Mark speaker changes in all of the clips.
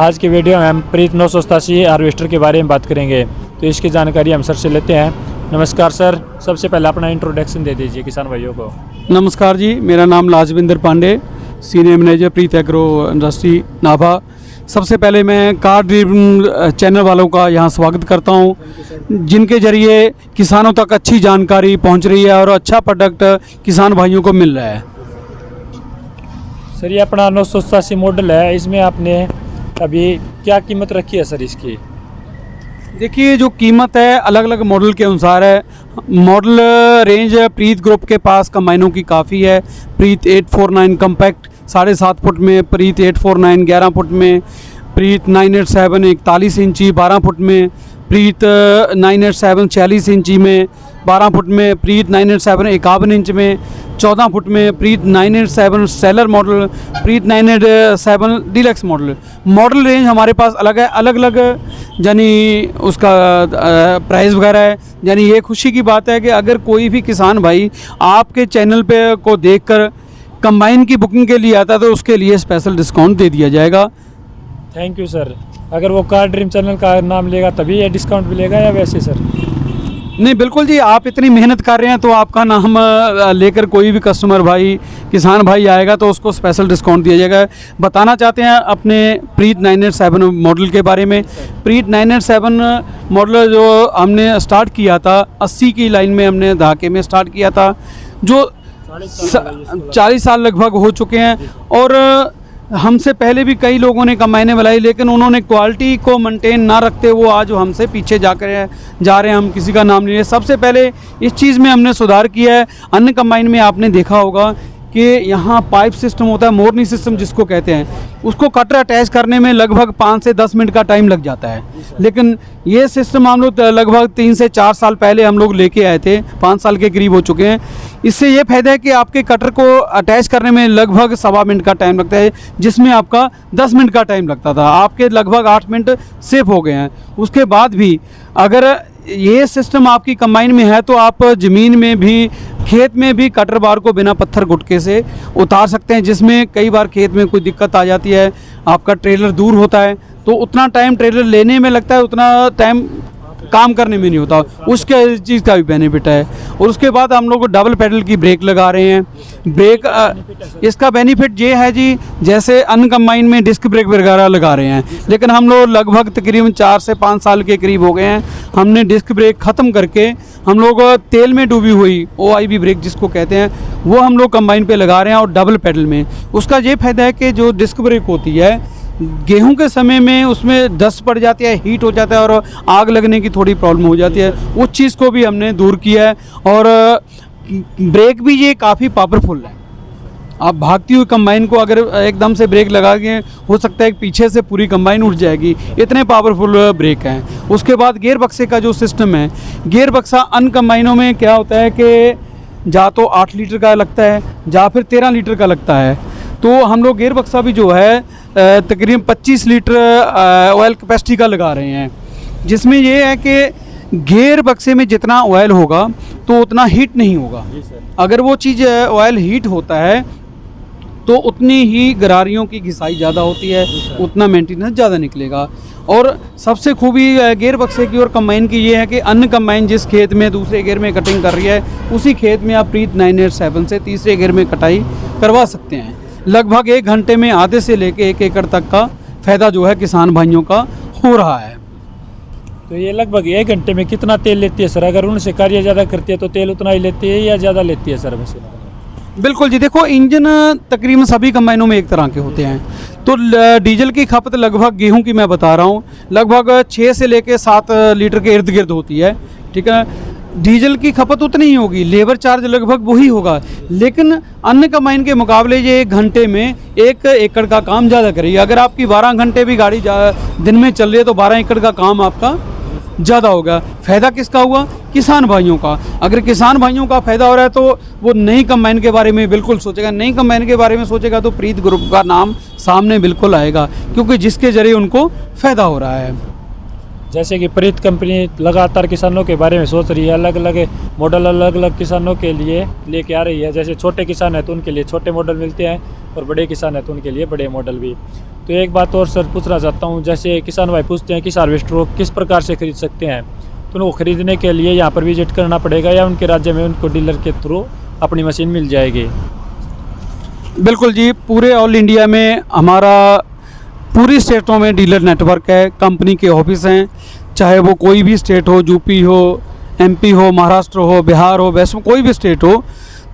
Speaker 1: आज की वीडियो में हम प्रीत 987 हार्वेस्टर के बारे में बात करेंगे, तो इसकी जानकारी हम सर से लेते हैं। नमस्कार सर, सबसे पहले अपना इंट्रोडक्शन दे दीजिए किसान भाइयों को।
Speaker 2: नमस्कार जी, मेरा नाम लाजविंदर पांडे, सीनियर मैनेजर प्रीत एग्रो इंडस्ट्री नाभा। सबसे पहले मैं कार ड्रिवन चैनल वालों का यहाँ स्वागत करता हूँ, जिनके जरिए किसानों तक अच्छी जानकारी पहुँच रही है और अच्छा प्रोडक्ट किसान भाइयों को मिल रहा है।
Speaker 1: सर ये अपना 987 मॉडल है, इसमें आपने अभी क्या कीमत रखी है सर इसकी?
Speaker 2: देखिए, जो कीमत है अलग अलग मॉडल के अनुसार है। मॉडल रेंज प्रीत ग्रुप के पास कंबाइनों की काफ़ी है। प्रीत 849 कम्पैक्ट 7.5 फुट में, प्रीत 849 11 फुट में, प्रीत 987 41 इंची 12 फुट में, प्रीत 987 46 इंची में 12 फुट में, प्रीत 987 51 इंच में 14 फुट में, प्रीत 987 सेलर मॉडल, प्रीत 987 डीलक्स मॉडल। मॉडल रेंज हमारे पास अलग है, अलग अलग यानी उसका प्राइस वगैरह है। यानी ये खुशी की बात है कि अगर कोई भी किसान भाई आपके चैनल पे को देखकर कंबाइन की बुकिंग के लिए आता है तो उसके लिए स्पेशल डिस्काउंट दे दिया जाएगा।
Speaker 1: Thank you sir. अगर वो कार ड्रीम चैनल का नाम लेगा तभी ये डिस्काउंट मिलेगा या वैसे सर?
Speaker 2: नहीं, बिल्कुल जी, आप इतनी मेहनत कर रहे हैं तो आपका नाम लेकर कोई भी कस्टमर भाई किसान भाई आएगा तो उसको स्पेशल डिस्काउंट दिया जाएगा। बताना चाहते हैं अपने प्रीत 987 मॉडल के बारे में। प्रीत 987 मॉडल जो हमने स्टार्ट किया था 80 की लाइन में, हमने दहाके में स्टार्ट किया था, जो 40 साल लगभग हो चुके हैं। और हमसे पहले भी कई लोगों ने कंबाइनें बनाई, लेकिन उन्होंने क्वालिटी को मेंटेन ना रखते हुए आज हमसे पीछे जा रहे हैं। हम किसी का नाम नहीं ले। सबसे पहले इस चीज़ में हमने सुधार किया है। अन्य कंबाइन में आपने देखा होगा कि यहाँ पाइप सिस्टम होता है, मोरनी सिस्टम जिसको कहते हैं, उसको कटर अटैच करने में लगभग 5 से 10 मिनट का टाइम लग जाता है। लेकिन ये सिस्टम हम लोग लगभग 3 से 4 साल पहले हम लोग लेके आए थे, 5 साल के करीब हो चुके हैं। इससे ये फ़ायदा है कि आपके कटर को अटैच करने में लगभग 1.25 मिनट का टाइम लगता है, जिसमें आपका 10 मिनट का टाइम लगता था। आपके लगभग 8 मिनट सेव हो गए हैं। उसके बाद भी अगर ये सिस्टम आपकी कंबाइन में है तो आप ज़मीन में भी, खेत में भी कटर बार को बिना पत्थर गुटके से उतार सकते हैं, जिसमें कई बार खेत में कोई दिक्कत आ जाती है, आपका ट्रेलर दूर होता है तो उतना टाइम ट्रेलर लेने में लगता है, उतना टाइम काम करने में नहीं होता। उसके इस चीज़ का भी बेनिफिट है। और उसके बाद हम लोग डबल पैडल की ब्रेक लगा रहे हैं। ब्रेक इसका बेनिफिट ये है जी, जैसे अन्य कंबाइन में डिस्क ब्रेक वगैरह लगा रहे हैं, लेकिन हम लोग लगभग तकरीबन 4 से 5 साल के करीब हो गए हैं, हमने डिस्क ब्रेक ख़त्म करके हम लोग तेल में डूबी हुई OIB ब्रेक जिसको कहते हैं वो हम लोग कंबाइन पे लगा रहे हैं। और डबल पैडल में उसका ये फ़ायदा है कि जो डिस्क ब्रेक होती है गेहूं के समय में उसमें डस्ट पड़ जाती है, हीट हो जाता है और आग लगने की थोड़ी प्रॉब्लम हो जाती है। उस चीज़ को भी हमने दूर किया है। और ब्रेक भी ये काफ़ी पावरफुल है। आप भागती हुई कंबाइन को अगर एकदम से ब्रेक लगा के, हो सकता है कि पीछे से पूरी कंबाइन उठ जाएगी, इतने पावरफुल ब्रेक हैं। उसके बाद गियर बक्से का जो सिस्टम है, गियर बक्सा अन्य कंबाइनों में क्या होता है कि जा तो 8 लीटर का लगता है या फिर 13 लीटर का लगता है, तो हम लोग गियर बक्सा भी जो है तकरीबन 25 लीटर ऑयल कैपेसिटी का लगा रहे हैं, जिसमें ये है कि गियर बक्से में जितना ऑयल होगा तो उतना हीट नहीं होगा। अगर वो चीज़ ऑयल हीट होता है तो उतनी ही गरारियों की घिसाई ज़्यादा होती है, उतना मेंटेनेंस ज़्यादा निकलेगा। और सबसे खूबी गियर बक्से की और कंबाइन की ये है कि अन्य कंबाइन जिस खेत में दूसरे गियर में कटिंग कर रही है, उसी खेत में आप प्रीत 987 से तीसरे गियर में कटाई करवा सकते हैं। लगभग 1 घंटे में आधे से लेके 1 एकड़ तक का फ़ायदा जो है किसान भाइयों का हो रहा है।
Speaker 1: तो ये लगभग 1 घंटे में कितना तेल लेती है सर? अगर उनसे कार्य ज़्यादा करती है तो तेल उतना ही लेती है या ज़्यादा लेती है सर मशीन?
Speaker 2: बिल्कुल जी, देखो इंजन तकरीबन सभी कंबाइनों में एक तरह के होते हैं। तो डीजल की खपत लगभग, गेहूं की मैं बता रहा हूँ, लगभग 6 से लेके 7 लीटर के इर्द गिर्द होती है। ठीक है, डीजल की खपत उतनी ही होगी, लेबर चार्ज लगभग वही होगा, लेकिन अन्य कंबाइन के मुकाबले ये 1 घंटे में 1 एकड़ का काम ज़्यादा करेगी। अगर आपकी 12 घंटे भी गाड़ी दिन में चल रही है तो 12 एकड़ का काम आपका ज़्यादा होगा। फ़ायदा किसका हुआ? किसान भाइयों का। अगर किसान भाइयों का फ़ायदा हो रहा है तो वो नई कंबाइन के बारे में बिल्कुल सोचेगा। नई कंबाइन के बारे में सोचेगा तो प्रीत ग्रुप का नाम सामने बिल्कुल आएगा, क्योंकि जिसके ज़रिए उनको फ़ायदा हो रहा है।
Speaker 1: जैसे कि प्रीत कंपनी लगातार किसानों के बारे में सोच रही है, अलग अलग मॉडल अलग अलग किसानों के लिए लेके आ रही है। जैसे छोटे किसान हैं तो उनके लिए छोटे मॉडल मिलते हैं और बड़े किसान हैं तो उनके लिए बड़े मॉडल भी। तो एक बात और सर पूछना चाहता हूँ, जैसे किसान भाई पूछते हैं कि हार्वेस्टर को किस प्रकार से खरीद सकते हैं, तो उनको खरीदने के लिए यहाँ पर विजिट करना पड़ेगा या उनके राज्य में उनको डीलर के थ्रू अपनी मशीन मिल जाएगी?
Speaker 2: बिल्कुल जी, पूरे ऑल इंडिया में हमारा पूरी स्टेटों में डीलर नेटवर्क है, कंपनी के ऑफिस हैं, चाहे वो कोई भी स्टेट हो, यूपी हो, एमपी हो, महाराष्ट्र हो, बिहार हो, वेस्ट में कोई भी स्टेट हो,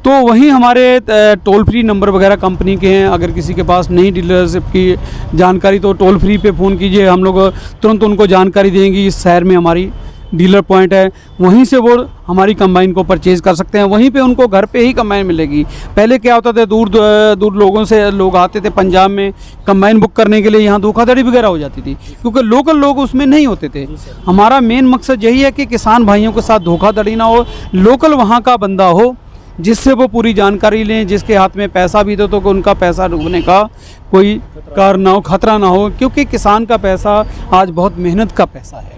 Speaker 2: तो वहीं हमारे टोल फ्री नंबर वगैरह कंपनी के हैं। अगर किसी के पास नहीं डीलरशिप की जानकारी तो टोल फ्री पे फ़ोन कीजिए, हम लोग तुरंत उनको जानकारी देंगे। इस शहर में हमारी डीलर पॉइंट है, वहीं से वो हमारी कंबाइन को परचेज़ कर सकते हैं, वहीं पे उनको घर पे ही कंबाइन मिलेगी। पहले क्या होता था, दूर लोगों से लोग आते थे पंजाब में कंबाइन बुक करने के लिए, यहाँ धोखाधड़ी वगैरह हो जाती थी क्योंकि लोकल लोग उसमें नहीं होते थे। हमारा मेन मकसद यही है कि किसान भाइयों के साथ धोखाधड़ी ना हो, लोकल वहाँ का बंदा हो जिससे वो पूरी जानकारी लें, जिसके हाथ में पैसा भी दो तो उनका पैसा डूबने का कोई कार ना हो, खतरा ना हो, क्योंकि किसान का पैसा आज बहुत मेहनत का पैसा है।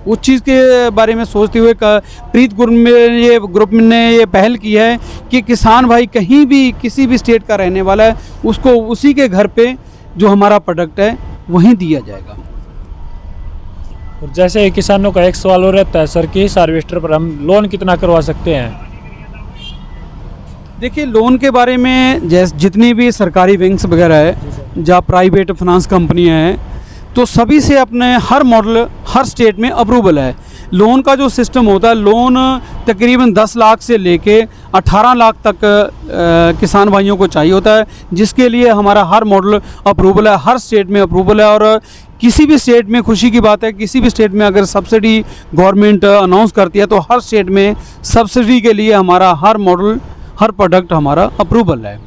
Speaker 2: उस चीज़ के बारे में सोचते हुए प्रीत ग्रुप ने ये पहल की है कि किसान भाई कहीं भी किसी भी स्टेट का रहने वाला है, उसको उसी के घर पे जो हमारा प्रोडक्ट है वहीं दिया जाएगा।
Speaker 1: और जैसे किसानों का एक सवाल और रहता है सर कि इस हार्वेस्टर पर हम लोन कितना करवा सकते हैं?
Speaker 2: देखिए, लोन के बारे में जैसे जितनी भी सरकारी बैंक्स वगैरह है, जहाँ प्राइवेट फाइनेंस कंपनियाँ हैं, तो सभी से अपने हर मॉडल हर स्टेट में अप्रूवल है। लोन का जो सिस्टम होता है, लोन तकरीबन 10 लाख से लेके 18 लाख तक किसान भाइयों को चाहिए होता है, जिसके लिए हमारा हर मॉडल अप्रूवल है, हर स्टेट में अप्रूवल है। और किसी भी स्टेट में खुशी की बात है, किसी भी स्टेट में अगर सब्सिडी गवर्नमेंट अनाउंस करती है तो हर स्टेट में सब्सिडी के लिए हमारा हर मॉडल हर प्रोडक्ट हमारा अप्रूवल है।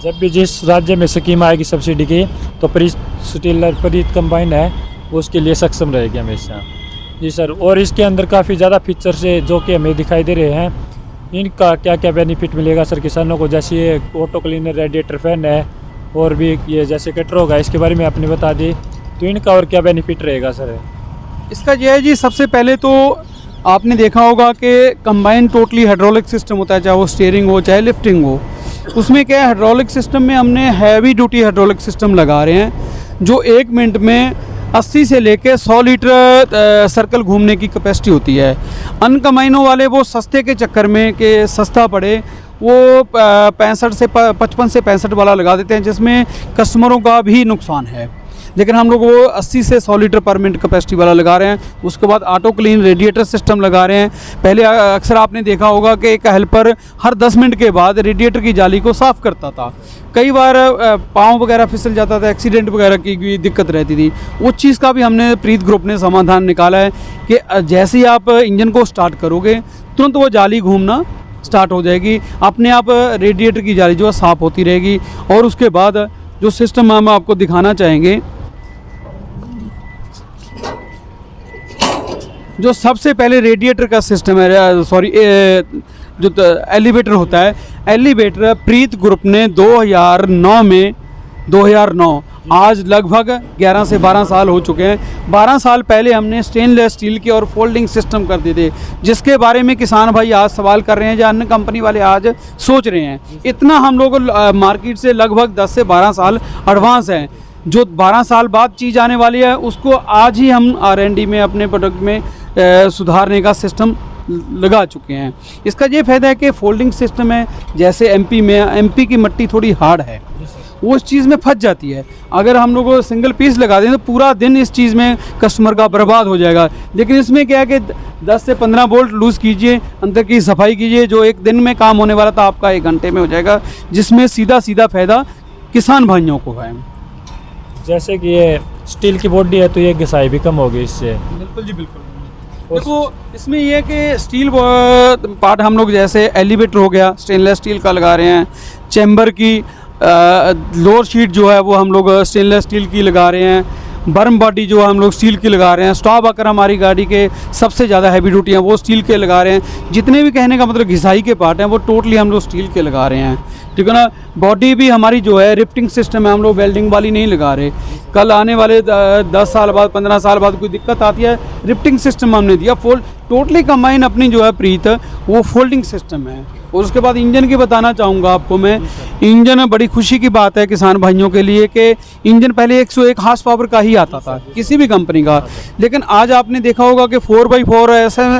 Speaker 1: जब भी जिस राज्य में स्कीम आएगी सब्सिडी की तो प्रीत कंबाइन है वो उसके लिए सक्षम रहेगी हमेशा। जी सर, और इसके अंदर काफ़ी ज़्यादा फीचर्स है जो कि हमें दिखाई दे रहे हैं, इनका क्या क्या बेनिफिट मिलेगा सर किसानों को? जैसे ये ऑटो क्लीनर, रेडिएटर फैन है और भी ये जैसे कटर होगा, इसके बारे में आपने बता दी, तो इनका और क्या बेनिफिट रहेगा सर?
Speaker 2: इसका यह है जी, सबसे पहले तो आपने देखा होगा कि कंबाइन टोटली हाइड्रोलिक सिस्टम होता है, चाहे वो स्टीयरिंग हो चाहे लिफ्टिंग हो। उसमें क्या है, हाइड्रोलिक सिस्टम में हमने हैवी ड्यूटी हाइड्रोलिक सिस्टम लगा रहे हैं जो 1 मिनट में 80 से लेके 100 लीटर सर्कल घूमने की कैपेसिटी होती है। अनकम्बाइनों वाले वो सस्ते के चक्कर में कि सस्ता पड़े, वो 55 से 65 वाला लगा देते हैं, जिसमें कस्टमरों का भी नुकसान है। लेकिन हम लोग वो 80 से 100 लीटर पर मिनट कैपेसिटी वाला लगा रहे हैं। उसके बाद ऑटो क्लीन रेडिएटर सिस्टम लगा रहे हैं। पहले अक्सर आपने देखा होगा कि एक हेल्पर हर 10 मिनट के बाद रेडिएटर की जाली को साफ़ करता था। कई बार पाँव वगैरह फिसल जाता था, एक्सीडेंट वगैरह की भी दिक्कत रहती थी। उस चीज़ का भी हमने प्रीत ग्रुप ने समाधान निकाला है कि जैसे ही आप इंजन को स्टार्ट करोगे तुरंत वो जाली घूमना स्टार्ट हो जाएगी, अपने आप रेडिएटर की जाली जो है साफ़ होती रहेगी। और उसके बाद जो सिस्टम हम आपको दिखाना चाहेंगे, जो सबसे पहले रेडिएटर का सिस्टम है, सॉरी जो एलिवेटर होता है, एलिवेटर प्रीत ग्रुप ने 2009 आज लगभग 11 से 12 साल हो चुके हैं। 12 साल पहले हमने स्टेनलेस स्टील के और फोल्डिंग सिस्टम कर दिए थे, जिसके बारे में किसान भाई आज सवाल कर रहे हैं, या अन्य कंपनी वाले आज सोच रहे हैं। इतना हम लोग मार्केट से लगभग 10 से 12 साल एडवांस हैं। जो 12 साल बाद चीज़ आने वाली है उसको आज ही हम R&D में अपने प्रोडक्ट में सुधारने का सिस्टम लगा चुके हैं। इसका ये फ़ायदा है कि फोल्डिंग सिस्टम है, जैसे एमपी की मिट्टी थोड़ी हार्ड है, वो इस चीज़ में फंस जाती है। अगर हम लोग सिंगल पीस लगा दें तो पूरा दिन इस चीज़ में कस्टमर का बर्बाद हो जाएगा। लेकिन इसमें क्या है कि 10 से 15 बोल्ट लूज़ कीजिए, अंदर की सफाई कीजिए, जो एक दिन में काम होने वाला था आपका 1 घंटे में हो जाएगा, जिसमें सीधा फ़ायदा किसान भाइयों को है।
Speaker 1: जैसे कि ये स्टील की बॉडी है तो ये घिसाई भी कम होगी इससे।
Speaker 2: बिल्कुल जी, बिल्कुल। देखो, इसमें ये है कि स्टील पार्ट हम लोग जैसे एलिवेटर हो गया स्टेनलेस स्टील का लगा रहे हैं, चैम्बर की लोअर शीट जो है वो हम लोग स्टेनलेस स्टील की लगा रहे हैं, बर्म बॉडी जो हम लोग स्टील की लगा रहे हैं, स्टॉप आकर हमारी गाड़ी के सबसे ज़्यादा हैवी ड्यूटी हैं वो स्टील के लगा रहे हैं। जितने भी कहने का मतलब घिसाई के पार्ट हैं वो टोटली हम लोग स्टील के लगा रहे हैं, ठीक है ना। बॉडी भी हमारी जो है रिफ्टिंग सिस्टम है, हम लोग वेल्डिंग वाली नहीं लगा रहे। कल आने वाले 10 साल बाद 15 साल बाद कोई दिक्कत आती है, रिफ्टिंग सिस्टम हमने दिया। टोटली कंबाइन अपनी जो है प्रीत वो फोल्डिंग सिस्टम है। और उसके बाद इंजन की बताना चाहूँगा आपको मैं। इंजन बड़ी खुशी की बात है किसान भाइयों के लिए कि इंजन पहले 101 हार्स पावर का ही आता था किसी भी कंपनी का, लेकिन आज आपने देखा होगा कि 4x4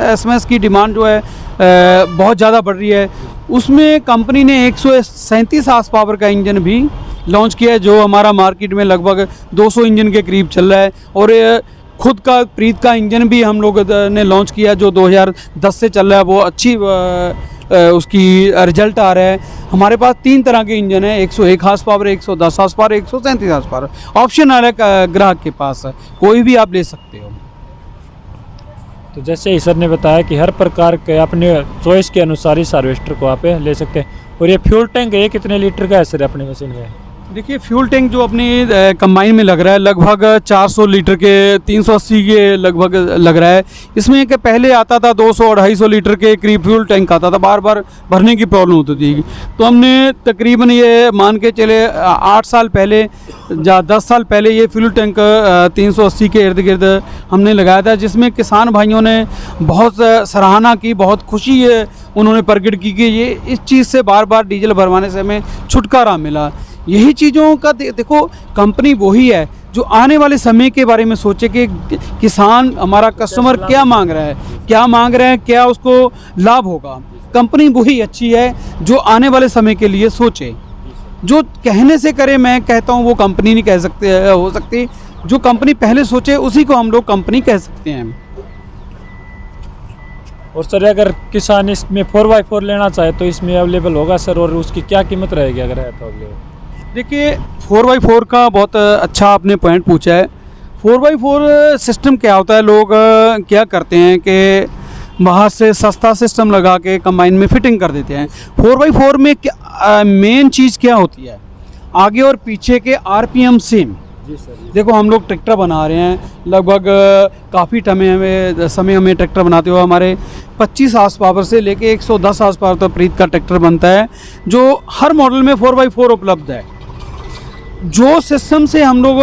Speaker 2: SMS की डिमांड जो है बहुत ज़्यादा बढ़ रही है। उसमें कंपनी ने 137 हार्स पावर का इंजन भी लॉन्च किया है, जो हमारा मार्केट में लगभग 200 इंजन के करीब चल रहा है। और खुद का प्रीत का इंजन भी हम लोग ने लॉन्च किया जो 2010 से चल रहा है, वो अच्छी उसकी रिजल्ट आ रहा है। हमारे पास 3 तरह के इंजन है, 101 horsepower, 110 horsepower, 137 horsepower. Option आ रहा है ग्राहक के पास, कोई भी आप ले सकते हो।
Speaker 1: तो जैसे ही सर ने बताया कि हर प्रकार के अपने चॉइस के अनुसार इस हार्वेस्टर को आप ले सकते हैं। और ये फ्यूल टैंक है, ये कितने लीटर का है सर अपनी मशीन में?
Speaker 2: देखिए फ्यूल टैंक जो अपनी कंबाइन में लग रहा है लगभग 400 लीटर के 380 के लगभग लग रहा है। इसमें कि पहले आता था 200-250 लीटर के करीब फ्यूल टैंक आता था, बार बार भरने की प्रॉब्लम होती थी। तो हमने तकरीबन ये मान के चले 8 साल पहले या 10 साल पहले ये फ्यूल टैंक 380 के इर्द गिर्द हमने लगाया था, जिसमें किसान भाइयों ने बहुत सराहना की, बहुत खुशी उन्होंने प्रकट की कि ये इस चीज़ से बार बार डीजल भरवाने से हमें छुटकारा मिला। यही चीज़ों का देखो कंपनी वही है जो आने वाले समय के बारे में सोचे कि किसान हमारा कस्टमर क्या मांग रहा है, क्या उसको लाभ होगा। कंपनी वही अच्छी है जो आने वाले समय के लिए सोचे। जो कहने से करे, मैं कहता हूँ वो कंपनी नहीं कह सकते हो सकती, जो कंपनी पहले सोचे उसी को हम लोग कंपनी कह सकते हैं।
Speaker 1: और सर अगर किसान इसमें 4x4 लेना चाहे तो इसमें अवेलेबल होगा सर, और उसकी क्या कीमत रहेगी अगर है तो अवेलेबल?
Speaker 2: देखिए 4x4 का बहुत अच्छा आपने पॉइंट पूछा है। 4x4 सिस्टम क्या होता है, लोग क्या करते हैं कि बाहर से सस्ता सिस्टम लगा के कंबाइन में फिटिंग कर देते हैं। 4x4 में क्या मेन चीज़ क्या होती है, आगे और पीछे के RPM सेम।
Speaker 1: जी सर।
Speaker 2: देखो हम लोग ट्रैक्टर बना रहे हैं, लगभग काफ़ी समय हमें ट्रैक्टर बनाते हुए हमारे 25 हार्स पावर से लेके 110 हार्स पावर तक प्रीत का ट्रैक्टर बनता है, जो हर मॉडल में 4x4 उपलब्ध है। जो सिस्टम से हम लोग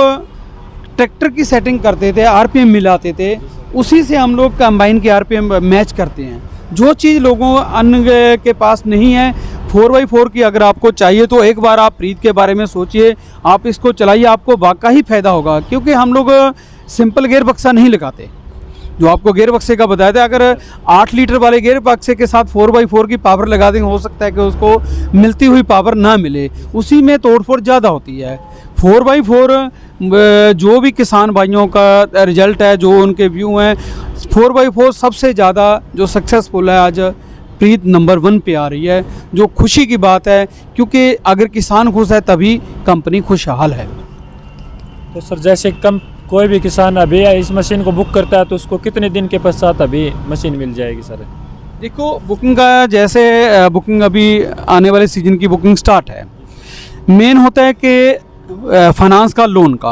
Speaker 2: ट्रैक्टर की सेटिंग करते थे, RPM मिलाते थे, उसी से हम लोग कंबाइन के RPM मैच करते हैं। जो चीज़ लोगों अन्य के पास नहीं है 4x4 की अगर आपको चाहिए तो एक बार आप प्रीत के बारे में सोचिए, आप इसको चलाइए, आपको वाकई फ़ायदा होगा। क्योंकि हम लोग सिंपल गेयर बक्सा नहीं लगाते, जो आपको गेयर बक्से का बताया था। अगर 8 लीटर वाले गेयर बक्से के साथ 4x4 की पावर लगा देंगे, हो सकता है कि उसको मिलती हुई पावर ना मिले, उसी में तोड़फोड़ ज़्यादा होती है। 4x4 जो भी किसान भाइयों का रिजल्ट है, जो उनके व्यू हैं, 4x4 सबसे ज़्यादा जो सक्सेसफुल है, आज प्रीत नंबर 1 पे आ रही है, जो खुशी की बात है। क्योंकि अगर किसान खुश है तभी कंपनी खुशहाल है।
Speaker 1: तो सर जैसे कोई भी किसान अभी इस मशीन को बुक करता है तो उसको कितने दिन के पश्चात अभी मशीन मिल जाएगी सर?
Speaker 2: देखो बुकिंग का जैसे बुकिंग अभी आने वाले सीजन की बुकिंग स्टार्ट है। मेन होता है कि फाइनेंस का, लोन का,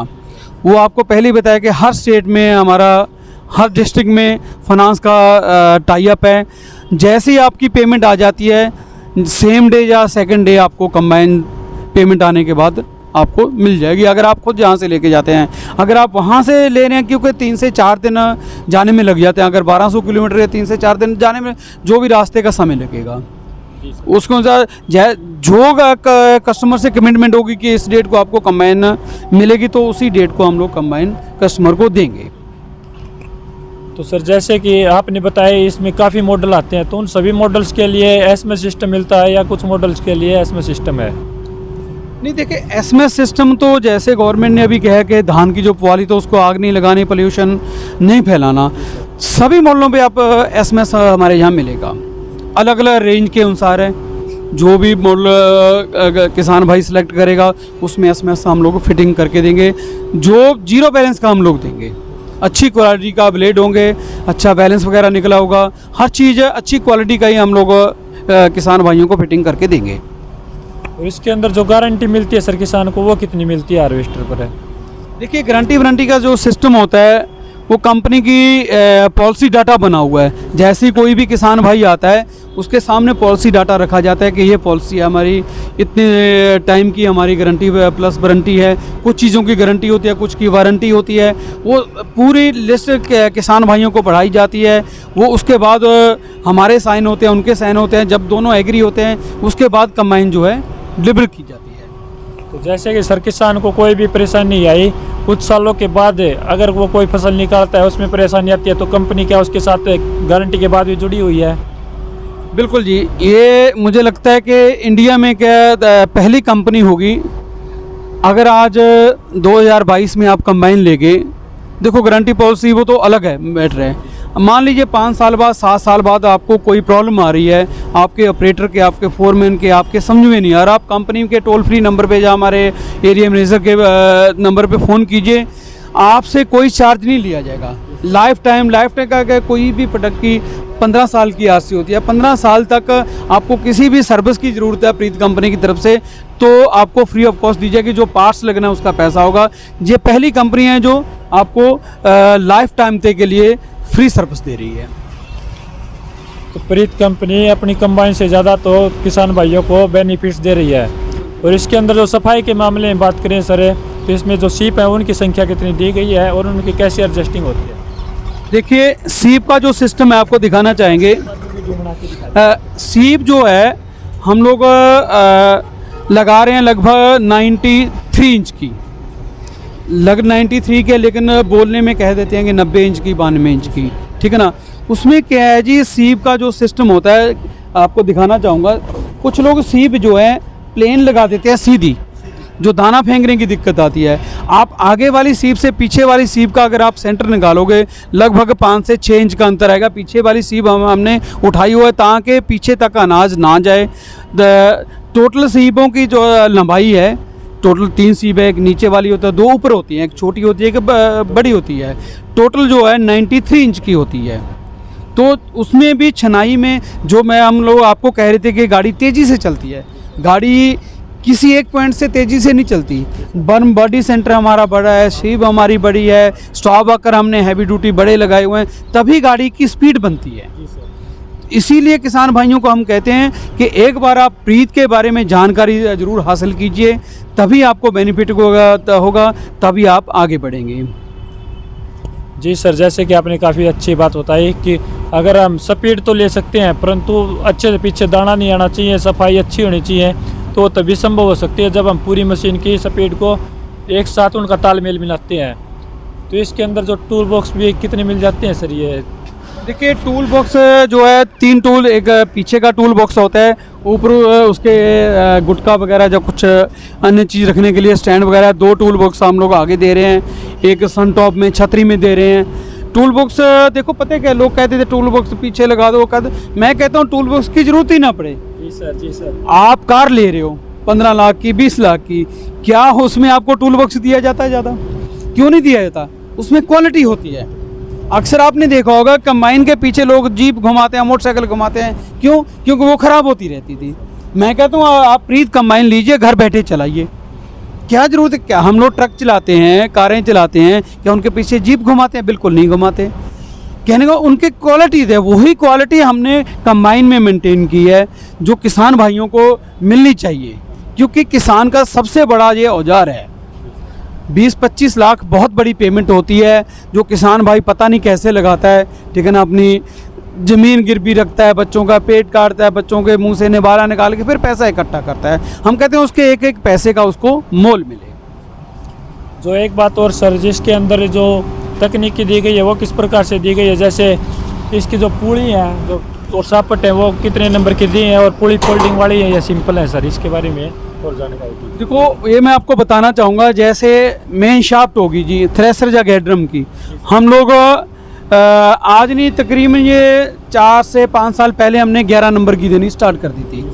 Speaker 2: वो आपको पहले ही बताया कि हर स्टेट में हमारा हर डिस्ट्रिक्ट में फाइनेंस का टाई अप है। जैसे ही आपकी पेमेंट आ जाती है, सेम डे या सेकंड डे आपको कंबाइन पेमेंट आने के बाद आपको मिल जाएगी, अगर आप खुद जहाँ से लेके जाते हैं। अगर आप वहाँ से ले रहे हैं, क्योंकि 3 से 4 दिन जाने में लग जाते हैं, अगर 1200 किलोमीटर या 3 से 4 दिन जाने में जो भी रास्ते का समय लगेगा, उसको जो कस्टमर से कमिटमेंट होगी कि इस डेट को आपको कंबाइन मिलेगी, तो उसी डेट को हम लोग कंबाइन कस्टमर को देंगे।
Speaker 1: तो सर जैसे कि आपने बताया इसमें काफ़ी मॉडल आते हैं, तो उन सभी मॉडल्स के लिए SMS सिस्टम मिलता है या कुछ मॉडल्स के लिए SMS सिस्टम है?
Speaker 2: नहीं देखिए, SMS सिस्टम तो जैसे गवर्नमेंट ने अभी कहा कि धान की जो पुआली तो उसको आग नहीं लगानी, पोल्यूशन नहीं फैलाना, सभी मॉडलों पे आप SMS हमारे यहाँ मिलेगा। अलग अलग रेंज के अनुसार है, जो भी मॉडल किसान भाई सिलेक्ट करेगा उसमें SMS हम लोग फिटिंग करके देंगे। जो 0 बैलेंस का हम लोग देंगे, अच्छी क्वालिटी का ब्लेड होंगे, अच्छा बैलेंस वगैरह निकला होगा, हर चीज़ अच्छी क्वालिटी का ही हम लोग किसान भाइयों को फिटिंग करके देंगे।
Speaker 1: और इसके अंदर जो गारंटी मिलती है सर किसान को, वो कितनी मिलती है हार्वेस्टर पर है?
Speaker 2: देखिए गारंटी वारंटी का जो सिस्टम होता है वो कंपनी की पॉलिसी डाटा बना हुआ है। जैसे ही कोई भी किसान भाई आता है उसके सामने पॉलिसी डाटा रखा जाता है कि ये पॉलिसी है हमारी, इतने टाइम की हमारी गारंटी प्लस वारंटी है, कुछ चीज़ों की गारंटी होती है, कुछ की वारंटी होती है। वो पूरी लिस्ट किसान भाइयों को पढ़ाई जाती है। वो उसके बाद हमारे साइन होते हैं, उनके साइन होते हैं। जब दोनों एग्री होते हैं उसके बाद कंबाइन जो है डिलीवर की जाती है।
Speaker 1: तो जैसे कि सर किसान को कोई भी परेशानी नहीं आई, कुछ सालों के बाद अगर वो कोई फसल निकालता है उसमें परेशानी आती है तो कंपनी क्या उसके साथ गारंटी के बाद भी जुड़ी हुई है?
Speaker 2: बिल्कुल जी, ये मुझे लगता है कि इंडिया में क्या पहली कंपनी होगी। अगर आज 2022 में आप कंबाइन लेंगे, देखो गारंटी पॉलिसी वो तो अलग है मैटर है। मान लीजिए 5 साल बाद 7 साल बाद आपको कोई प्रॉब्लम आ रही है, आपके ऑपरेटर के, आपके फोरमैन के, आपके समझ में नहीं आ रहा, आप कंपनी के टोल फ्री नंबर पे या हमारे एरिया मैनेजर के नंबर पे फ़ोन कीजिए, आपसे कोई चार्ज नहीं लिया जाएगा। लाइफ टाइम का कोई भी प्रोडक्ट की 15 साल की आरसी होती है। 15 साल तक आपको किसी भी सर्विस की ज़रूरत है प्रीत कंपनी की तरफ से तो आपको फ्री ऑफ कॉस्ट दी जाएगी। जो पार्ट्स लगना है उसका पैसा होगा। ये पहली कंपनी है जो आपको लाइफ टाइम तक के लिए फ्री सर्विस दे रही है।
Speaker 1: तो प्रीत कंपनी अपनी कंबाइन से ज़्यादा तो किसान भाइयों को बेनिफिट्स दे रही है। और इसके अंदर जो सफाई के मामले में बात करें सर, तो इसमें जो सीप है उनकी संख्या कितनी दी गई है और उनकी कैसी एडजस्टिंग होती है?
Speaker 2: देखिए, सीप का जो सिस्टम है आपको दिखाना चाहेंगे। सीप जो है हम लोग लगा रहे हैं लगभग 93 इंच की, 93 के, लेकिन बोलने में कह देते हैं कि 90 इंच की, 92 इंच की, ठीक है ना। उसमें क्या है जी, सीप का जो सिस्टम होता है आपको दिखाना चाहूँगा। कुछ लोग सीप जो है प्लेन लगा देते हैं सीधी, जो दाना फेंकने की दिक्कत आती है। आप आगे वाली सीप से पीछे वाली सीप का अगर आप सेंटर निकालोगे लगभग 5 से 6 इंच का अंतर आएगा। पीछे वाली सीप हमने उठाई हुआ है ताकि पीछे तक अनाज ना जाए। टोटल सीपों की जो लंबाई है, टोटल 3 सीप है, एक नीचे वाली होता है, 2 ऊपर होती हैं, एक छोटी होती है, एक बड़ी होती है। टोटल जो है 93 इंच की होती है। तो उसमें भी छनाई में जो हम लोग आपको कह रहे थे कि गाड़ी तेज़ी से चलती है, गाड़ी किसी एक पॉइंट से तेज़ी से नहीं चलती। बर्न बॉडी सेंटर हमारा बड़ा है, शीप हमारी बड़ी है, स्टॉप वॉकर हमने हैवी ड्यूटी बड़े लगाए हुए हैं, तभी गाड़ी की स्पीड बनती है। इसीलिए किसान भाइयों को हम कहते हैं कि एक बार आप प्रीत के बारे में जानकारी ज़रूर हासिल कीजिए, तभी आपको बेनिफिट होगा, तभी आप आगे बढ़ेंगे।
Speaker 1: जी सर, जैसे कि आपने काफ़ी अच्छी बात बताई कि अगर हम स्पीड तो ले सकते हैं परंतु अच्छे से पीछे दाना नहीं आना चाहिए, सफाई अच्छी होनी चाहिए, तो तभी संभव हो सकती है जब हम पूरी मशीन की स्पीड को एक साथ उनका तालमेल मिलाते हैं। तो इसके अंदर जो टूल बॉक्स भी कितने मिल जाते हैं सर? ये
Speaker 2: देखिए, टूल बॉक्स जो है 3 टूल, एक पीछे का टूल बॉक्स होता है, ऊपर उसके गुटका वगैरह जो कुछ अन्य चीज़ रखने के लिए स्टैंड वगैरह, 2 टूल बॉक्स हम लोग आगे दे रहे हैं, एक सन टॉप में छतरी में दे रहे हैं। टूल बॉक्स देखो पता है क्या, लोग कहते थे टूल बॉक्स पीछे लगा दो, मैं कहता हूँ टूल बॉक्स की ज़रूरत ही ना पड़े।
Speaker 1: जी सर, जी सर।
Speaker 2: आप कार ले रहे हो 15 लाख की, 20 लाख की, क्या उसमें आपको टूल बॉक्स दिया जाता है? ज़्यादा क्यों नहीं दिया जाता? उसमें क्वालिटी होती है। अक्सर आपने देखा होगा कंबाइन के पीछे लोग जीप घुमाते हैं, मोटरसाइकिल घुमाते हैं, क्यों? क्योंकि वो ख़राब होती रहती थी। मैं कहता हूँ आप प्रीत कंबाइन लीजिए, घर बैठे चलाइए, क्या ज़रूरत है? क्या हम लोग ट्रक चलाते हैं, कारें चलाते हैं, क्या उनके पीछे जीप घुमाते हैं? बिल्कुल नहीं घुमाते। कहने का उनके क्वालिटी है, वही क्वालिटी हमने कंबाइन में मेंटेन की है जो किसान भाइयों को मिलनी चाहिए, क्योंकि किसान का सबसे बड़ा ये औजार है। 20-25 लाख बहुत बड़ी पेमेंट होती है जो किसान भाई पता नहीं कैसे लगाता है, ठीक है ना। अपनी ज़मीन गिरवी रखता है, बच्चों का पेट काटता है, बच्चों के मुंह से निवाला निकाल के फिर पैसा इकट्ठा करता है। हम कहते हैं उसके एक एक पैसे का उसको मोल मिले।
Speaker 1: जो एक बात और सर, जिसके अंदर जो तकनीकी दी गई है वो किस प्रकार से दी गई है? जैसे इसकी जो पुली है जो और सापट है वो कितने नंबर की दी है और पुली फोल्डिंग वाली है या सिंपल है सर? इसके बारे में और जानकारी दी।
Speaker 2: देखो, ये मैं आपको बताना चाहूँगा, जैसे मेन शाफ्ट होगी जी थ्रेसर या गैड्रम की, हम लोग आज नहीं तकरीबन ये 4 से 5 साल पहले हमने 11 नंबर की देनी स्टार्ट कर दी थी।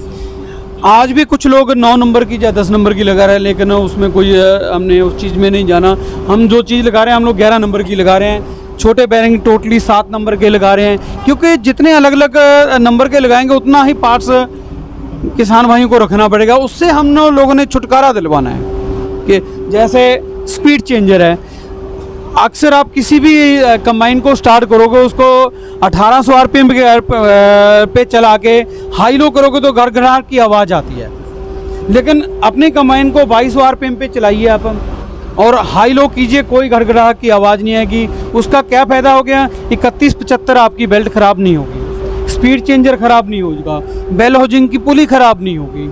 Speaker 2: आज भी कुछ लोग 9 नंबर की या 10 नंबर की लगा रहे हैं, लेकिन उसमें कोई हमने उस चीज़ में नहीं जाना। हम जो चीज़ लगा रहे हैं हम लोग 11 नंबर की लगा रहे हैं। छोटे बैरिंग टोटली 7 नंबर के लगा रहे हैं, क्योंकि जितने अलग अलग नंबर के लगाएंगे उतना ही पार्ट्स किसान भाइयों को रखना पड़ेगा। उससे हम लोगों ने छुटकारा दिलवाना है कि जैसे स्पीड चेंजर है, अक्सर आप किसी भी कंबाइन को स्टार्ट करोगे उसको 1800 आरपीएम पे चला के हाई लो करोगे तो घड़घड़ाहट की आवाज़ आती है। लेकिन अपने कंबाइन को 2200 आरपीएम पे चलाइए आप और हाई लो कीजिए, कोई घड़घड़ाहट की आवाज़ नहीं आएगी। उसका क्या फ़ायदा हो गया, 3175 आपकी बेल्ट ख़राब नहीं होगी, स्पीड चेंजर ख़राब नहीं होगा, बेल हाउसिंग की पुली ख़राब नहीं होगी।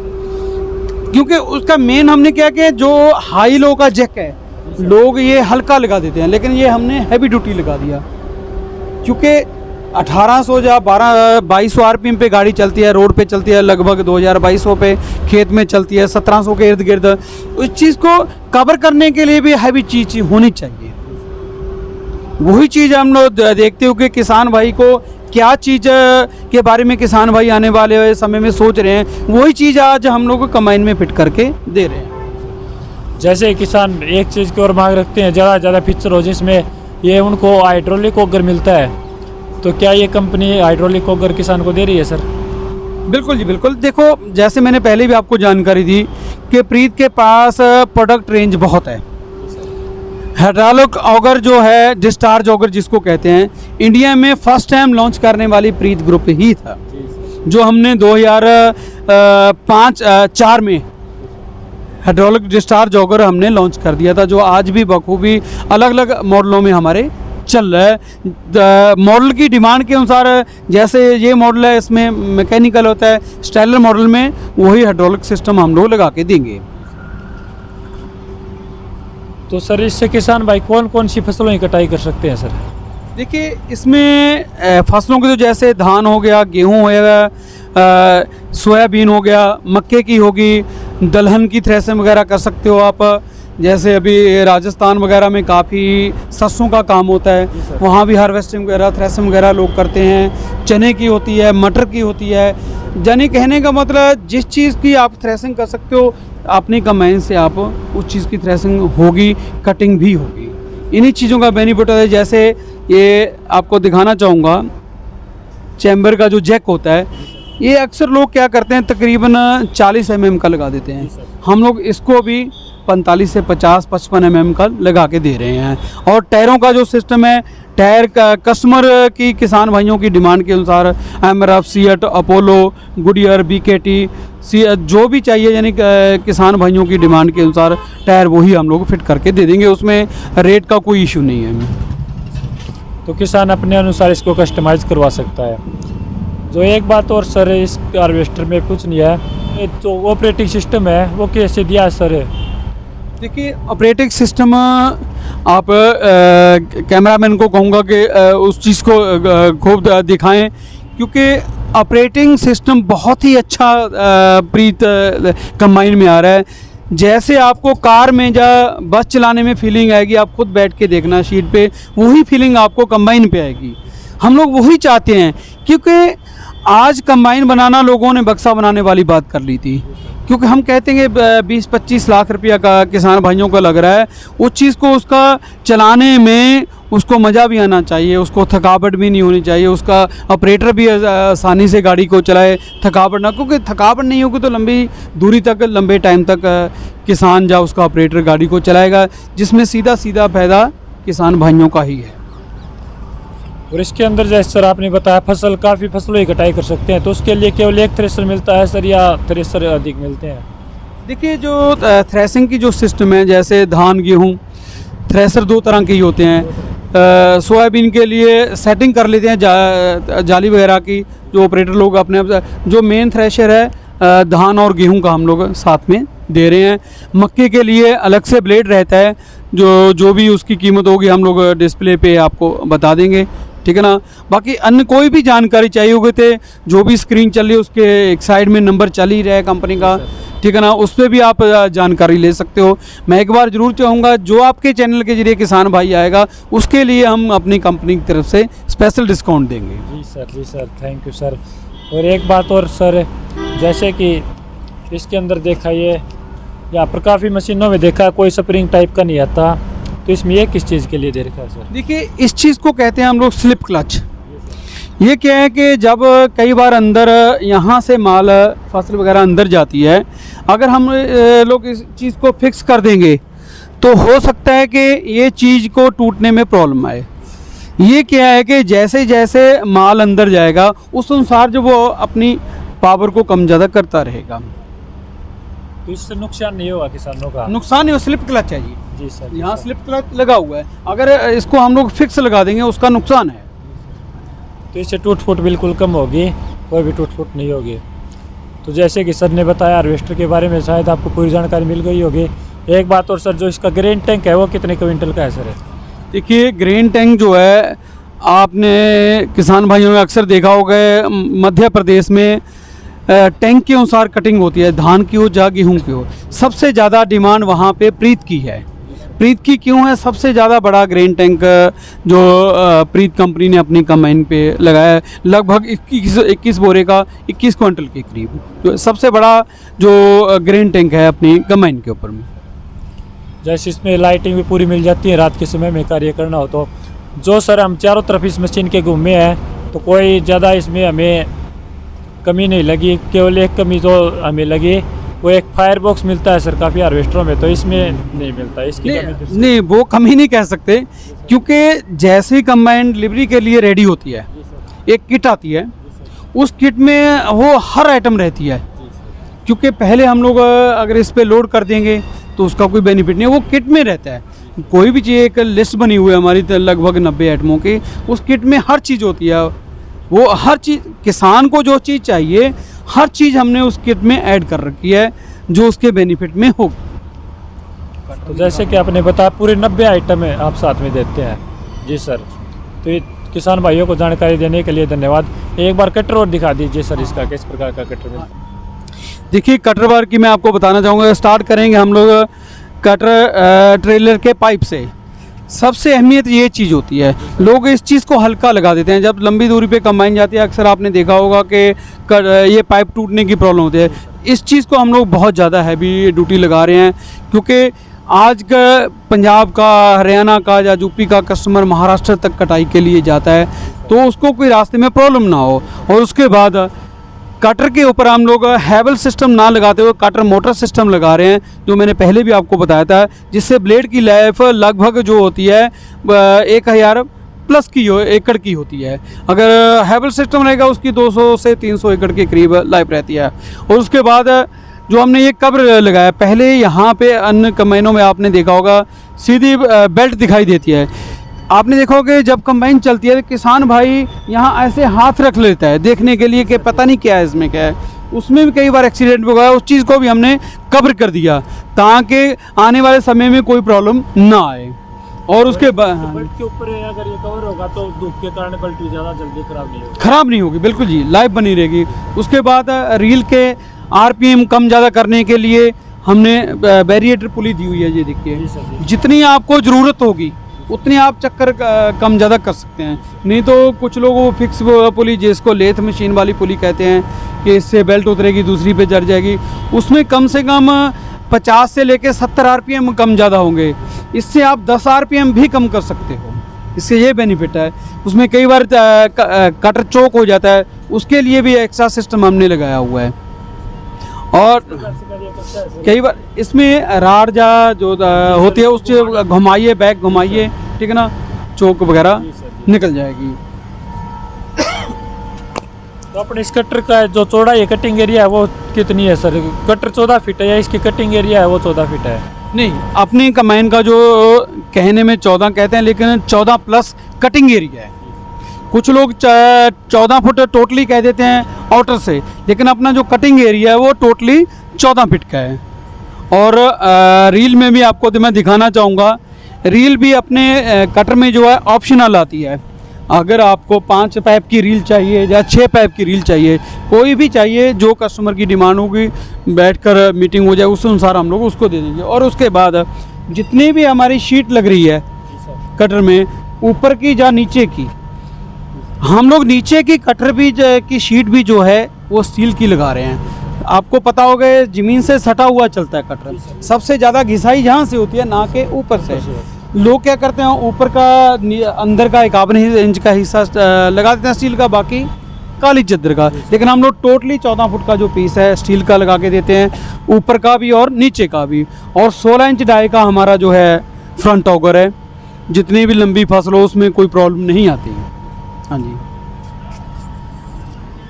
Speaker 2: क्योंकि उसका मेन हमने क्या किया, जो हाई लो का जैक है लोग ये हल्का लगा देते हैं, लेकिन ये हमने हैवी ड्यूटी लगा दिया। क्योंकि 1800 या 2200 आरपीएम पे गाड़ी चलती है, रोड पे चलती है, लगभग 2200 पे खेत में चलती है, 1700 के इर्द गिर्द। उस चीज़ को कवर करने के लिए भी हैवी चीज़ होनी चाहिए। वही चीज़ हम लोग देखते हो कि किसान भाई को क्या चीज़ के बारे में किसान भाई आने वाले समय में सोच रहे हैं, वही चीज़ आज हम लोग को कंबाइन में फिट करके दे रहे हैं।
Speaker 1: जैसे किसान एक चीज़ की ओर मांग रखते हैं, ज़्यादा फीचर हो जिसमें ये उनको हाइड्रोलिक ऑगर मिलता है, तो क्या ये कंपनी हाइड्रोलिक ऑगर किसान को दे रही है सर?
Speaker 2: बिल्कुल जी बिल्कुल। देखो, जैसे मैंने पहले भी आपको जानकारी दी कि प्रीत के पास प्रोडक्ट रेंज बहुत है। हाइड्रोलिक ऑगर जो है, डिस्चार्ज ऑगर जिसको कहते हैं, इंडिया में फर्स्ट टाइम लॉन्च करने वाली प्रीत ग्रुप ही था, जो हमने 2004 में हाइड्रोलिक डिस्चार्ज ऑगर हमने लॉन्च कर दिया था, जो आज भी बखूबी अलग अलग मॉडलों में हमारे चल रहा है। मॉडल की डिमांड के अनुसार, जैसे ये मॉडल है इसमें मैकेनिकल होता है, स्टाइलर मॉडल में वही हाइड्रोलिक सिस्टम हम लोग लगा के देंगे।
Speaker 1: तो सर इससे किसान भाई कौन कौन सी फसलों की कटाई कर सकते हैं सर?
Speaker 2: देखिए, इसमें फसलों के तो जैसे धान हो गया, गेहूँ हो गया, सोयाबीन हो गया, मक्के की होगी, दलहन की थ्रेसिंग वगैरह कर सकते हो आप। जैसे अभी राजस्थान वगैरह में काफ़ी सरसों का काम होता है, वहाँ भी हार्वेस्टिंग वगैरह थ्रेसिंग वगैरह लोग करते हैं। चने की होती है, मटर की होती है। यानी कहने का मतलब जिस चीज़ की आप थ्रेसिंग कर सकते हो, अपनी कंबाइन से आप उस चीज़ की थ्रेसिंग होगी, कटिंग भी होगी। इन्हीं चीज़ों का बेनिफिट है। जैसे ये आपको दिखाना चाहूँगा, चैम्बर का जो जैक होता है, ये अक्सर लोग क्या करते हैं, तकरीबन 40 mm का लगा देते हैं। हम लोग इसको भी 45 से 50-55 mm का लगा के दे रहे हैं। और टायरों का जो सिस्टम है, टायर का कस्टमर की, किसान भाइयों की डिमांड के अनुसार MRF, CEAT, Apollo, Goodyear, BKT, जो भी चाहिए, यानी किसान भाइयों की डिमांड के अनुसार टायर वही हम लोग फिट करके दे देंगे। उसमें रेट का कोई इशू नहीं है।
Speaker 1: तो किसान अपने अनुसार इसको कस्टमाइज़ करवा सकता है। जो एक बात और सर, इस हार्वेस्टर में कुछ नहीं है, जो ऑपरेटिंग सिस्टम है वो कैसे दिया है सर?
Speaker 2: देखिए, ऑपरेटिंग सिस्टम आप कैमरामैन को कहूँगा कि उस चीज़ को खूब दिखाएं, क्योंकि ऑपरेटिंग सिस्टम बहुत ही अच्छा प्रीत कंबाइन में आ रहा है। जैसे आपको कार में या बस चलाने में फीलिंग आएगी, आप खुद बैठ के देखना सीट पे, वही फीलिंग आपको कंबाइन पे आएगी। हम लोग वही चाहते हैं, क्योंकि आज कंबाइन बनाना लोगों ने बक्सा बनाने वाली बात कर ली थी। क्योंकि हम कहते हैं कि 20-25 लाख रुपया का किसान भाइयों को लग रहा है, उस चीज़ को उसका चलाने में उसको मज़ा भी आना चाहिए, उसको थकावट भी नहीं होनी चाहिए, उसका ऑपरेटर भी आसानी से गाड़ी को चलाए, थकावट ना, क्योंकि थकावट नहीं होगी तो लंबी दूरी तक, लंबे टाइम तक किसान या उसका ऑपरेटर गाड़ी को चलाएगा, जिसमें सीधा फ़ायदा किसान भाइयों का ही है।
Speaker 1: और इसके अंदर जैसे सर आपने बताया काफ़ी फसलों की कटाई कर सकते हैं, तो उसके लिए केवल एक थ्रेसर मिलता है सर, या थ्रेसर अधिक मिलते हैं? देखिए,
Speaker 2: जो थ्रेसिंग की जो सिस्टम है, जैसे धान गेहूँ, थ्रेसर 2 तरह के ही होते हैं। सोयाबीन के लिए सेटिंग कर लेते हैं जाली वगैरह की, जो ऑपरेटर लोग अपने आप। जो मेन थ्रेशर है धान और गेहूँ का, हम लोग साथ में दे रहे हैं। मक्के के लिए अलग से ब्लेड रहता है, जो भी उसकी कीमत होगी हम लोग डिस्प्ले पे आपको बता देंगे, ठीक है ना। बाकी अन्य कोई भी जानकारी चाहिए होगी तो जो भी स्क्रीन चल रही है उसके एक साइड में नंबर चल ही रहा है कंपनी का, ठीक है ना, उस पर भी आप जानकारी ले सकते हो। मैं एक बार ज़रूर चाहूँगा, जो आपके चैनल के जरिए किसान भाई आएगा उसके लिए हम अपनी कंपनी की तरफ से स्पेशल डिस्काउंट देंगे।
Speaker 1: जी सर, थैंक यू सर। और एक बात और सर, जैसे कि इसके अंदर देखा, ये यहाँ पर काफ़ी मशीनों में देखा कोई स्प्रिंग टाइप का नहीं आता, तो इसमें ये किस चीज़ के लिए दे रखा है सर?
Speaker 2: देखिए, इस चीज़ को कहते हैं हम लोग स्लिप क्लच। ये क्या है कि जब कई बार अंदर यहाँ से माल फसल वगैरह अंदर जाती है, अगर हम लोग इस चीज़ को फिक्स कर देंगे तो हो सकता है कि ये चीज़ को टूटने में प्रॉब्लम आए। ये क्या है कि जैसे जैसे माल अंदर जाएगा उस अनुसार जो वो अपनी पावर को कम ज़्यादा करता रहेगा।
Speaker 1: तो इससे नुकसान नहीं होगा किसानों का?
Speaker 2: नुकसान नहीं, स्लिप क्लच है
Speaker 1: जी सर।
Speaker 2: यहाँ स्लिप क्लच लगा हुआ है, अगर इसको हम लोग फिक्स लगा देंगे उसका नुकसान है।
Speaker 1: तो इससे टूट फूट बिल्कुल कम होगी, कोई भी टूट फूट नहीं होगी। तो जैसे कि सर ने बताया हार्वेस्टर के बारे में, शायद आपको पूरी जानकारी मिल गई होगी। एक बात और सर, जो इसका ग्रेन टैंक है वो कितने क्विंटल का है सर?
Speaker 2: देखिए ग्रेन टैंक जो है, आपने किसान भाइयों ने अक्सर देखा होगा मध्य प्रदेश में टैंक के अनुसार कटिंग होती है, धान की हो या गेहूँ की हो। सबसे ज़्यादा डिमांड वहाँ पे प्रीत की है। प्रीत की क्यों है? सबसे ज़्यादा बड़ा ग्रेन टैंक जो प्रीत कंपनी ने अपनी कंबाइन पे लगाया है, लगभग 21 बोरे का 21 क्विंटल के करीब, तो सबसे बड़ा जो ग्रेन टैंक है अपनी कंबाइन के ऊपर में।
Speaker 1: जैसे इसमें लाइटिंग भी पूरी मिल जाती है, रात के समय में कार्य करना हो तो। जो सर हम चारों तरफ इस मशीन के घूमे हैं तो कोई ज़्यादा इसमें हमें कमी नहीं लगी। केवल एक कमी जो हमें लगी वो एक फायर बॉक्स मिलता है सर काफ़ी हार्वेस्टरों में, तो इसमें नहीं मिलता। इसकी कमी
Speaker 2: नहीं, वो कमी नहीं कह सकते, क्योंकि जैसे ही कंबाइन डिलीवरी के लिए रेडी होती है, एक किट आती है, उस किट में वो हर आइटम रहती है। क्योंकि पहले हम लोग अगर इस पे लोड कर देंगे तो उसका कोई बेनिफिट नहीं है, वो किट में रहता है। कोई भी चीज़, एक लिस्ट बनी हुई है हमारी लगभग 90 आइटमों की, उस किट में हर चीज़ होती है। वो हर चीज़, किसान को जो चीज़ चाहिए हर चीज़ हमने उस किट में ऐड कर रखी है जो उसके बेनिफिट में हो।
Speaker 1: तो जैसे कि आपने बताया पूरे 90 आइटम है आप साथ में देते हैं। जी सर, तो ये किसान भाइयों को जानकारी देने के लिए धन्यवाद। एक बार कटर और दिखा दीजिए सर, इसका किस प्रकार का कटर मिलता है?
Speaker 2: देखिए कटर बार की मैं आपको बताना चाहूँगा। स्टार्ट करेंगे हम लोग कटर ट्रेलर के पाइप से। सबसे अहमियत ये चीज़ होती है, लोग इस चीज़ को हल्का लगा देते हैं। जब लंबी दूरी पे कंबाइन जाती है, अक्सर आपने देखा होगा कि ये पाइप टूटने की प्रॉब्लम होती है। इस चीज़ को हम लोग बहुत ज़्यादा हैवी ड्यूटी लगा रहे हैं, क्योंकि आज का पंजाब का, हरियाणा का या यूपी का कस्टमर महाराष्ट्र तक कटाई के लिए जाता है, तो उसको कोई रास्ते में प्रॉब्लम ना हो। और उसके बाद कटर के ऊपर हम लोग हैवल सिस्टम ना लगाते हुए कटर मोटर सिस्टम लगा रहे हैं, जो मैंने पहले भी आपको बताया था, जिससे ब्लेड की लाइफ लगभग जो होती है 1000 प्लस की एकड़ की होती है। अगर हैवल सिस्टम रहेगा उसकी 200 से 300 एकड़ के करीब लाइफ रहती है। और उसके बाद जो हमने ये कब्र लगाया, पहले यहाँ पे अन्य कंबाइनों में आपने देखा होगा सीधी बेल्ट दिखाई देती है। आपने देखा होगा कि जब कंबाइन चलती है तो किसान भाई यहाँ ऐसे हाथ रख लेता है देखने के लिए कि पता नहीं क्या है इसमें क्या है। उसमें भी कई बार एक्सीडेंट हो गया। उस चीज़ को भी हमने कवर कर दिया ताकि आने वाले समय में कोई प्रॉब्लम ना आए। और उसके बाद
Speaker 1: बल्ट के ऊपर अगर ये कवर होगा तो धूप के कारण बल्ट ज़्यादा जल्दी
Speaker 2: खराब नहीं होगी, बिल्कुल जी, लाइफ बनी रहेगी। उसके बाद रील के RPM कम ज़्यादा करने के लिए हमने बैरिएटर पुली दी हुई है। ये देखिए, जितनी आपको ज़रूरत होगी उतनी आप चक्कर कम ज़्यादा कर सकते हैं। नहीं तो कुछ लोग वो फिक्स पुली, जिसको लेथ मशीन वाली पुली कहते हैं, कि इससे बेल्ट उतरेगी दूसरी पे जड़ जाएगी, उसमें कम से कम 50 से लेकर 70 RPM कम ज़्यादा होंगे। इससे आप 10 RPM भी कम कर सकते हो। इससे ये बेनिफिट है। उसमें कई बार कटर चौक हो जाता है, उसके लिए भी एक्स्ट्रा सिस्टम हमने लगाया हुआ है। और कई बार इसमें राड जो होती है उससे घुमाइए, बैक घुमाइए, ठीक है ना, चौक वगैरह निकल जाएगी।
Speaker 1: तो अपने इस कटर का जो चौड़ाई है, कटिंग एरिया है, वो कितनी है सर? कटर 14 फीट है या इसकी कटिंग एरिया है वो 14 फीट है?
Speaker 2: नहीं, अपनी कंबाइन का जो कहने में 14 कहते हैं, लेकिन 14 प्लस कटिंग एरिया है। कुछ लोग 14 फुट टोटली कह देते हैं आउटर से, लेकिन अपना जो कटिंग एरिया है वो टोटली 14 फीट का है। और रील में भी आपको मैं दिखाना चाहूँगा, रील भी अपने कटर में जो है ऑप्शनल आती है। अगर आपको 5 पाइप की रील चाहिए या 6 पाइप की रील चाहिए, कोई भी चाहिए, जो कस्टमर की डिमांड होगी, बैठकर मीटिंग हो जाए, उस अनुसार हम लोग उसको दे देंगे। और उसके बाद जितनी भी हमारी शीट लग रही है कटर में, ऊपर की या नीचे की, हम लोग नीचे की कटर भी की शीट भी जो है वो स्टील की लगा रहे हैं। आपको पता होगा ज़मीन से सटा हुआ चलता है कटर, सबसे ज़्यादा घिसाई जहाँ से होती है, ना के ऊपर से। लोग क्या करते हैं, ऊपर का अंदर का 51 इंच का हिस्सा लगा देते हैं स्टील का, बाकी काली चद्दर का, लेकिन हम लोग टोटली 14 फुट का जो पीस है स्टील का लगा के देते हैं, ऊपर का भी और नीचे का भी। और 16 इंच डाई का हमारा जो है फ्रंट ऑगर है, जितनी भी लंबी फसल हो उसमें कोई प्रॉब्लम नहीं आती है। हाँ जी।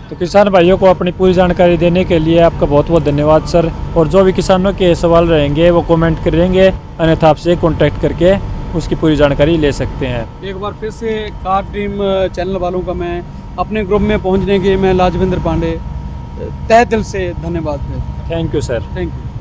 Speaker 1: तो किसान भाइयों को अपनी पूरी जानकारी देने के लिए आपका बहुत बहुत धन्यवाद सर। और जो भी किसानों के सवाल रहेंगे वो कमेंट करेंगे, अन्यथा आपसे कांटेक्ट करके उसकी पूरी जानकारी ले सकते हैं।
Speaker 2: एक बार फिर से कार ड्रीम चैनल वालों का मैं अपने ग्रुप में पहुंचने के मैं लाजविंदर पांडे तहे दिल से धन्यवाद देता हूं।
Speaker 1: Thank you sir.
Speaker 2: Thank you.